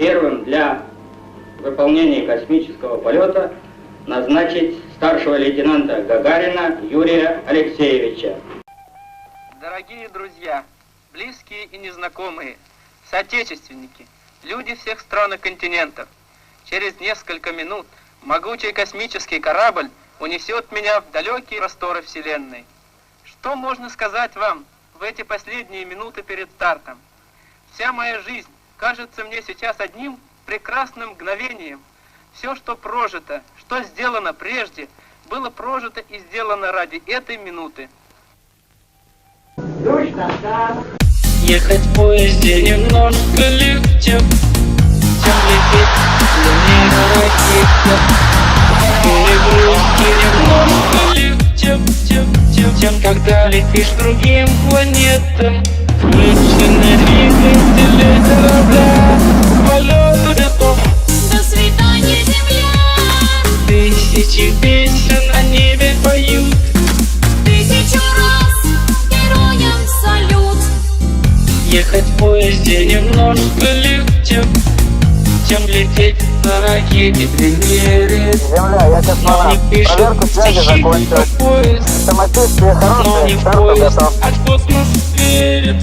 первым для выполнения космического полета назначить старшего лейтенанта Гагарина Юрия Алексеевича. Дорогие друзья, близкие и незнакомые, соотечественники, люди всех стран и континентов, через несколько минут могучий космический корабль унесет меня в далекие просторы Вселенной. Что можно сказать вам в эти последние минуты перед стартом? Вся моя жизнь кажется мне сейчас одним прекрасным мгновением. Все, что прожито, что сделано прежде, было прожито и сделано ради этой минуты. Ехать в поезде немножко легче, чем лететь длиннее ракеты. Перегрузки немножко легче, чем когда летишь к другим планетам. Включены двигатели корабля, к полету готов. До свидания, Земля! Тысячи песен о небе поют. 1000 раз героям салют! Ехать в поезде немножко легче, чем лететь на ракете длиннее. Земля, я Но не пишет стихи про поезд, Самочувствие но не в поезд, а в космос верит.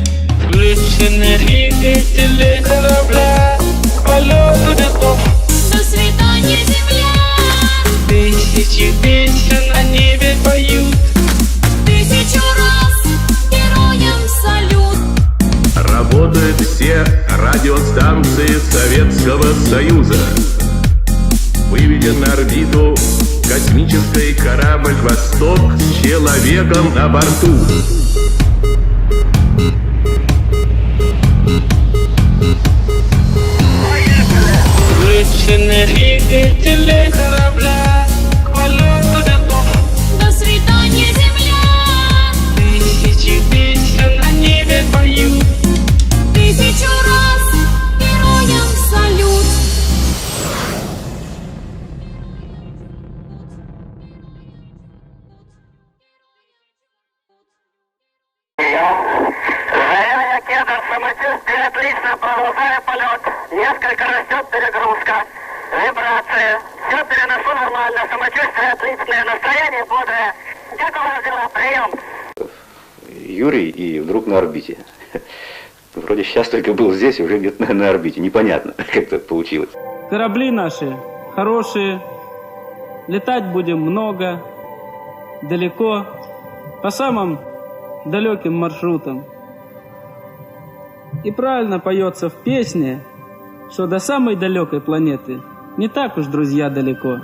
Включены двигатели корабля, к полету готов. До свидания, Земля! Тысячи песен о небе поют. 1000 раз героям салют! Работают все радиостанции Советского Союза. Выведен на орбиту космический корабль «Восток» с человеком на борту. Включены двигатели корабля, к полету готов. До свидания, Земля! Тысячи песен о небе поют. 1000 раз героям салют! Заря кедр, самочувствие отлично, продолжаю полет. Несколько растет перегрузка, вибрация. Все переношу нормально, самочувствие отличное, настроение бодрое. Как у вас дела? Прием. Юрий и вдруг на орбите. Вроде сейчас только был здесь, уже где-то на орбите. Непонятно, как так получилось. Корабли наши хорошие, летать будем много, далеко, по самым далеким маршрутам. И правильно поется в песне, что до самой далекой планеты не так уж, друзья, далеко.